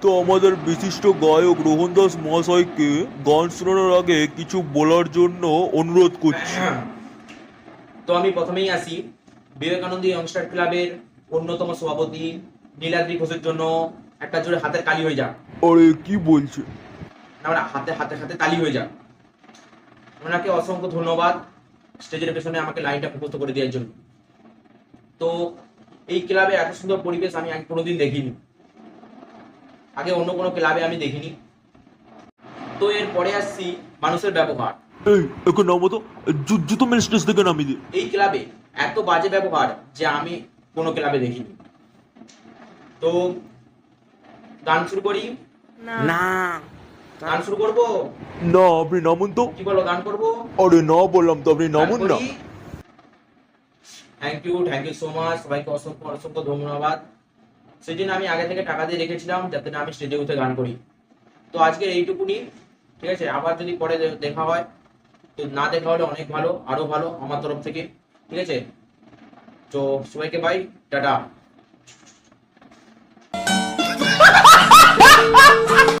তো আমাদের বিশিষ্ট গায়ক রোহন দাস মহাশয়কে গান শোনানোর আগে কিছু বলার জন্য অনুরোধ করছি। তো আমি প্রথমেই আসি, বিবেকানন্দ ইয়ংস্টার ক্লাবের অন্যতম সভাপতি নীলাদ্রি ঘোষের জন্য একটা জোরে হাতের তালি হয়ে যাক। আরে কি বলছে? না মানে হাতে হাতে হাতে তালি হয়ে যাক। ওনাকে অসংখ্য ধন্যবাদ স্টেজের পেছনে আমাকে লাইনটা মুখস্থ করে দেওয়ার জন্য। তো এই ক্লাবে এত সুন্দর পরিবেশ আমি আগে কোনোদিন দেখিনি, আগে অন্য কোনো ক্লাবে আমি দেখিনি। তো এরপরে আসছি মানুষের ব্যবহার। এই এখন নামো তো, জুতো মেরে স্টেজ থেকে নামিয়ে দিয়ে। এই ক্লাবে এত বাজে ব্যবহার যে আমি কোনো ক্লাবে দেখিনি। তো গান শুরু করি। না গান শুরু করবো? না আপনি নামুন তো। কি বলো, গান করবো? আরে না বললাম তো, আপনি নামুন না। থ্যাংক ইউ সো মাচ, সবাইকে অসংখ্য অসংখ্য ধন্যবাদ। সেদিন আমি আগে থেকে টাকা দিয়ে রেখেছিলাম যাতে না আমি স্টেজে উঠে গান করি। তো আজকে এইটুকুনি, ঠিক আছে? আবার যদি পরে দেখা হয়, তো না দেখা হলে অনেক ভালো, আরো ভালো আমার তরফ থেকে, ঠিক আছে? তো সবাইকে বাই, টাটা।